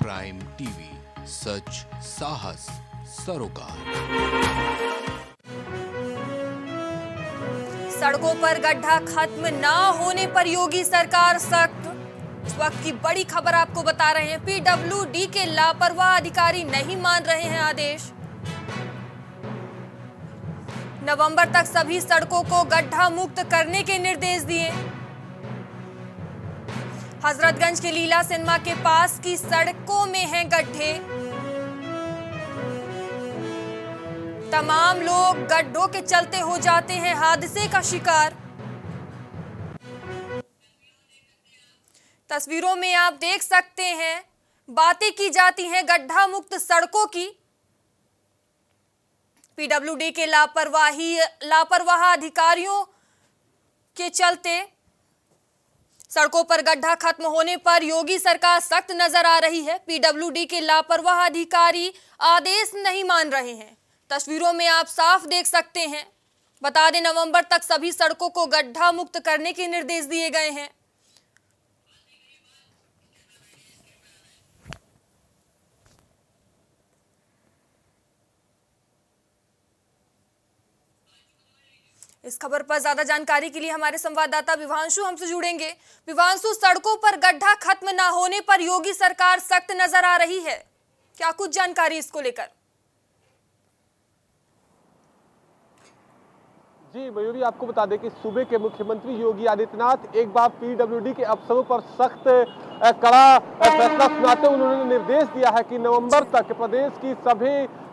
Prime TV, सच साहस सरोकार। सड़कों पर गड्ढा खत्म ना होने पर योगी सरकार सख्त। इस वक्त की बड़ी खबर आपको बता रहे हैं। पीडब्ल्यूडी के लापरवाह अधिकारी नहीं मान रहे हैं आदेश। नवंबर तक सभी सड़कों को गड्ढा मुक्त करने के निर्देश दिए। हजरतगंज के लीला सिनेमा के पास की सड़कों में हैं गड्ढे। तमाम लोग गड्ढों के चलते हो जाते हैं हादसे का शिकार। तस्वीरों में आप देख सकते हैं, बातें की जाती हैं गड्ढा मुक्त सड़कों की। पीडब्ल्यूडी के लापरवाह अधिकारियों के चलते सड़कों पर गड्ढा खत्म होने पर योगी सरकार सख्त नजर आ रही है। पीडब्ल्यूडी के लापरवाह अधिकारी आदेश नहीं मान रहे हैं। तस्वीरों में आप साफ देख सकते हैं। बता दें, नवंबर तक सभी सड़कों को गड्ढा मुक्त करने के निर्देश दिए गए हैं। इस खबर पर ज्यादा जानकारी के लिए हमारे संवाददाता विवांशु हमसे जुड़ेंगे। विवांशु, सड़कों पर गड्ढा खत्म ना होने पर योगी सरकार सख्त नजर आ रही है, क्या कुछ जानकारी इसको लेकर? जी मयूरी, आपको बता दें कि सूबे के मुख्यमंत्री योगी आदित्यनाथ एक बार पीडब्ल्यूडी के अफसरों पर सख्त कड़ा फैसला सुनाते उन्होंने निर्देश दिया है कि नवंबर तक प्रदेश की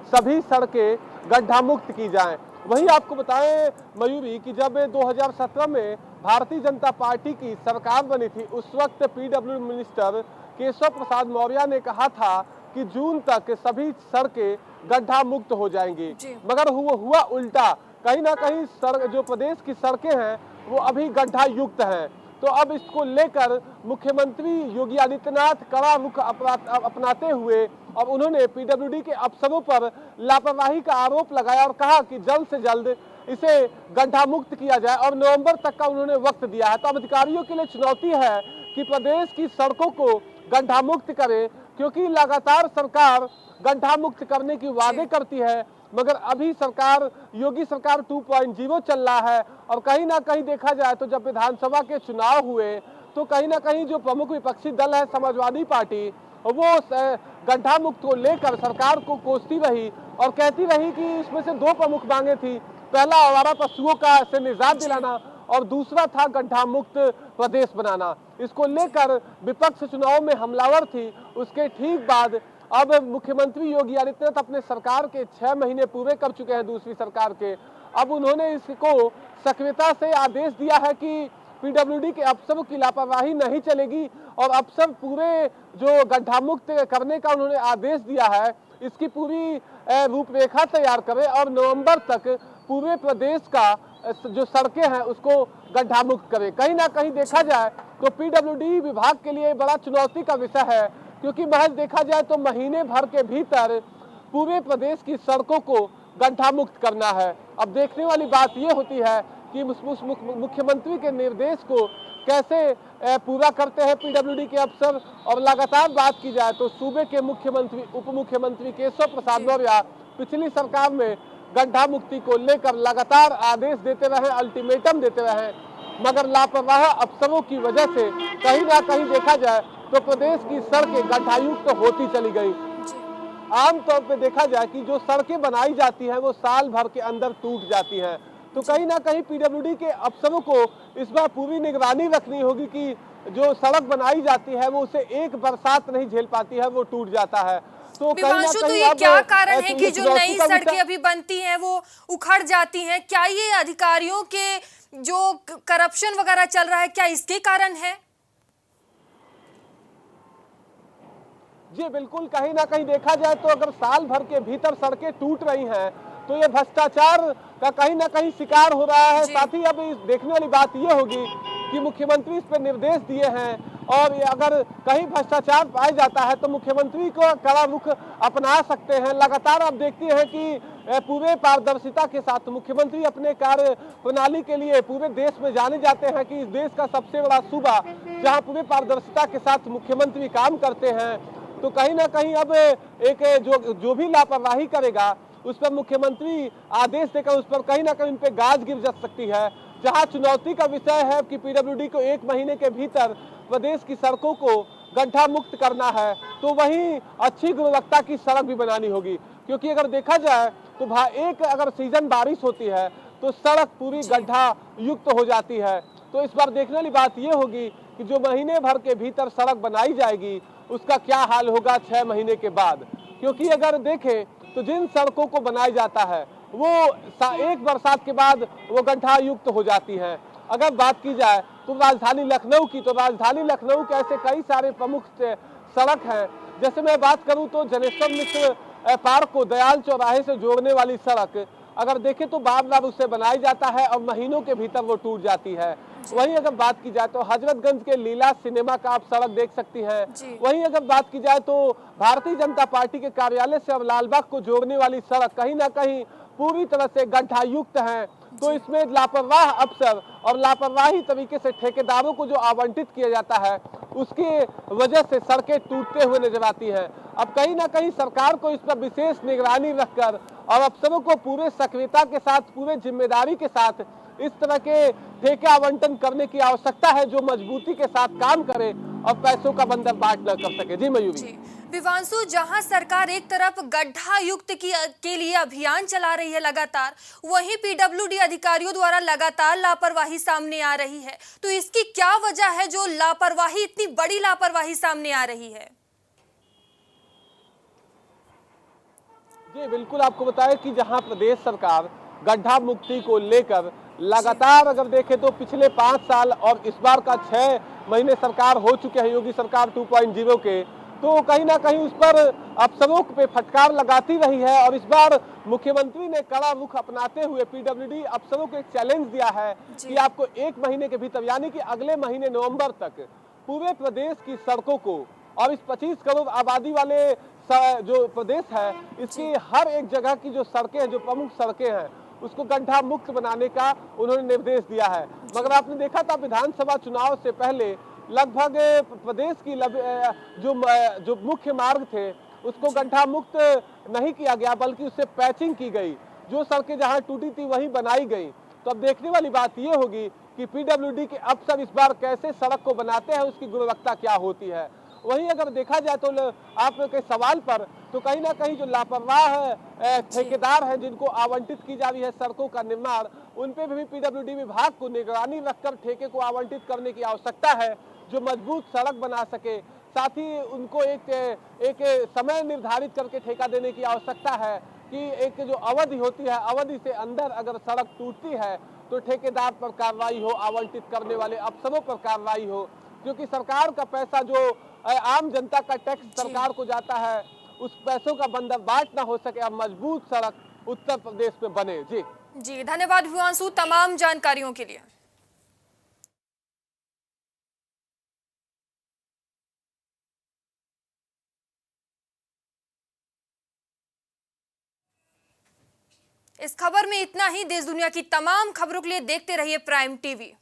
सभी सड़कें गड्ढा मुक्त की जाएं। वहीं आपको बताएं मयूरी कि जब 2017 में भारतीय जनता पार्टी की सरकार बनी थी, उस वक्त पीडब्ल्यू मिनिस्टर केशव प्रसाद मौर्य ने कहा था कि जून तक सभी सड़कें गड्ढा मुक्त हो जाएंगी, मगर हुआ उल्टा। कहीं ना कहीं जो प्रदेश की सड़कें हैं वो अभी गड्ढा युक्त हैं। तो अब इसको लेकर मुख्यमंत्री योगी आदित्यनाथ कड़ा रुख अपनाते हुए और उन्होंने पीडब्ल्यूडी के अफसरों पर लापरवाही का आरोप लगाया और कहा कि जल्द से जल्द इसे गड्ढा मुक्त किया जाए और नवंबर तक का उन्होंने वक्त दिया है। तो अब अधिकारियों के लिए चुनौती है कि प्रदेश की सड़कों को गड्ढा मुक्त करे, क्योंकि लगातार सरकार गड्ढा मुक्त करने की वादे करती है, मगर अभी योगी सरकार 2.0 चल रहा है। और कहीं ना कहीं देखा जाए तो जब विधानसभा के चुनाव हुए तो कहीं ना कहीं जो प्रमुख विपक्षी दल है समाजवादी पार्टी, वो गड्ढा मुक्त को लेकर सरकार को कोसती रही और कहती रही कि इसमें से दो प्रमुख मांगे थी। पहला आवारा पशुओं का से निजात दिलाना और दूसरा था गड्ढा मुक्त प्रदेश बनाना। इसको लेकर विपक्ष चुनाव में हमलावर थी। उसके ठीक बाद अब मुख्यमंत्री योगी आदित्यनाथ अपने सरकार के 6 महीने पूरे कर चुके हैं दूसरी सरकार के। अब उन्होंने इसको सक्रियता से आदेश दिया है कि पीडब्ल्यूडी के अफसरों की लापरवाही नहीं चलेगी और अफसर पूरे जो गड्ढा मुक्त करने का उन्होंने आदेश दिया है, इसकी पूरी रूपरेखा तैयार करें और नवंबर तक पूरे प्रदेश का जो सड़कें हैं उसको गड्ढा मुक्त करें। कहीं ना कहीं देखा जाए तो पीडब्ल्यूडी विभाग के लिए बड़ा चुनौती का विषय है, क्योंकि महज देखा जाए तो महीने भर के भीतर पूरे प्रदेश की सड़कों को गड्ढा मुक्त करना है। अब देखने वाली बात यह होती है कि मुख्यमंत्री के निर्देश को कैसे पूरा करते हैं पीडब्ल्यूडी के अफसर। और लगातार बात की जाए तो सूबे के मुख्यमंत्री उप मुख्यमंत्री केशव प्रसाद मौर्य पिछली सरकार में गड्ढा मुक्ति को लेकर लगातार आदेश देते रहे, अल्टीमेटम देते रहे, मगर लापरवाह अफसरों की वजह से कहीं ना कहीं देखा जाए तो प्रदेश की सड़कें गड्ढायुक्त होती चली गई। आमतौर पे देखा जाए कि जो सड़कें बनाई जाती हैं वो साल भर के अंदर टूट जाती हैं। तो कहीं ना कहीं पीडब्ल्यूडी के अफसरों को इस बार पूरी निगरानी रखनी होगी कि जो सड़क बनाई जाती है वो उसे एक बरसात नहीं झेल पाती है, वो टूट जाता है। तो विवांशु, तो ये क्या कारण है कि जो नई सड़कें अभी बनती हैं वो उखड़ जाती हैं? क्या ये अधिकारियों के जो करप्शन वगैरह चल रहा है, क्या इसके कारण है? जी बिल्कुल, कहीं ना कहीं देखा जाए तो अगर साल भर के भीतर सड़कें टूट रही हैं तो ये भ्रष्टाचार का कहीं ना कहीं शिकार हो रहा है। साथ ही अब देखने वाली बात ये होगी कि मुख्यमंत्री इस पर निर्देश दिए हैं और ये अगर कहीं भ्रष्टाचार पाया जाता है तो मुख्यमंत्री को कड़ा रुख अपना सकते हैं। लगातार आप देखती हैं कि पूरे पारदर्शिता के साथ मुख्यमंत्री अपने कार्य प्रणाली के लिए पूरे देश में जाने जाते हैं कि इस देश का सबसे बड़ा सूबा जहां पूरे पारदर्शिता के साथ मुख्यमंत्री काम करते हैं। तो कहीं ना कहीं अब एक जो भी लापरवाही करेगा उस पर मुख्यमंत्री आदेश देकर उस पर कहीं ना कहीं उन पर गाज गिर जा सकती है। जहां चुनौती का विषय है कि पीडब्ल्यूडी को 1 महीने के भीतर प्रदेश की सड़कों को गड्ढा मुक्त करना है, तो वहीं अच्छी गुणवत्ता की सड़क भी बनानी होगी। क्योंकि अगर देखा जाए तो अगर सीजन बारिश होती है तो सड़क पूरी गड्ढा युक्त हो जाती है। तो इस बार देखने वाली बात यह होगी कि जो महीने भर के भीतर सड़क बनाई जाएगी उसका क्या हाल होगा 6 महीने के बाद। क्योंकि अगर देखें तो जिन सड़कों को बनाया जाता है वो एक बरसात के बाद वो गड्ढा युक्त हो जाती हैं। अगर बात की जाए तो राजधानी लखनऊ की, तो राजधानी लखनऊ के ऐसे कई सारे प्रमुख सड़क हैं। जैसे मैं बात करूं तो जनेश्वर मिश्र पार्क को दयाल चौराहे से जोड़ने वाली सड़क अगर देखें तो बार बार उसे बनाया जाता है और महीनों के भीतर वो टूट जाती है। वहीं अगर बात की जाए तो हजरतगंज के लीला सिनेमा का आप सड़क देख सकती हैं। वहीं अगर बात की जाए तो भारतीय जनता पार्टी के कार्यालय से अब लालबाग को जोड़ने वाली सड़क कहीं ना कहीं पूरी तरह से गड्ढा युक्त है। तो इसमें लापरवाह अफसर और लापरवाही तरीके से ठेकेदारों को जो आवंटित किया जाता है उसकी वजह से सड़कें टूटते हुए नजर आती हैं। अब कहीं ना कहीं सरकार को इस पर विशेष निगरानी रखकर और अफसरों को पूरे सक्रियता के साथ, पूरे जिम्मेदारी के साथ इस तरह के ठेके आवंटन करने की आवश्यकता है जो मजबूती के साथ काम करे और पैसों का बंदरबाट न कर सके। जी मयूरी। विवांशु, जहां सरकार एक तरफ गड्ढा युक्त के लिए अभियान चला रही है लगातार, वहीं पीडब्ल्यूडी अधिकारियों द्वारा लगातार लापरवाही सामने आ रही है। तो इसकी क्या वजह है जो लापरवाही, इतनी बड़ी लापरवाही सामने आ रही है? जी बिल्कुल, आपको बताएं कि जहां प्रदेश सरकार गड्ढा मुक्ति को लेकर लगातार अगर देखें तो पिछले 5 साल और इस बार का 6 महीने सरकार हो चुके हैं योगी सरकार 2.0 के, तो कहीं ना कहीं उस पर अफसरों पे फटकार लगाती रही है। और इस बार मुख्यमंत्री ने कड़ा रुख अपनाते हुए पीडब्ल्यूडी अफसरों को एक चैलेंज दिया है कि आपको 1 महीने के भीतर यानी कि अगले महीने नवंबर तक पूरे प्रदेश की सड़कों को और इस 25 करोड़ आबादी वाले जो प्रदेश है इसकी हर एक जगह की जो सड़कें हैं, जो प्रमुख सड़कें हैं, उसको गड्ढा मुक्त बनाने का उन्होंने निर्देश दिया है। मगर आपने देखा था विधानसभा चुनाव से पहले लगभग प्रदेश की जो मुख्य मार्ग थे उसको गड्ढा मुक्त नहीं किया गया, बल्कि उससे पैचिंग की गई। जो सड़कें जहां टूटी थी वहीं बनाई गई। तो अब देखने वाली बात यह होगी कि पीडब्ल्यूडी के अफसर इस बार कैसे सड़क को बनाते हैं, उसकी गुणवत्ता क्या होती है। वहीं अगर देखा जाए तो आपके सवाल पर तो कहीं ना कहीं जो लापरवाह ठेकेदार हैं जिनको आवंटित की जा रही है सड़कों का निर्माण, उन पे भी पीडब्ल्यूडी विभाग को निगरानी रखकर ठेके को आवंटित करने की आवश्यकता है जो मजबूत सड़क बना सके। साथ ही उनको एक समय निर्धारित करके ठेका देने की आवश्यकता है कि एक जो अवधि होती है, अवधि से अंदर अगर सड़क टूटती है तो ठेकेदार पर कार्रवाई हो, आवंटित करने वाले अफसरों पर कार्रवाई हो। क्योंकि सरकार का पैसा जो आम जनता का टैक्स सरकार को जाता है, उस पैसों का बंदरबाट ना हो सके, अब मजबूत सड़क उत्तर प्रदेश में बने। जी धन्यवाद विवांशु तमाम जानकारियों के लिए। इस खबर में इतना ही। देश दुनिया की तमाम खबरों के लिए देखते रहिए प्राइम टीवी।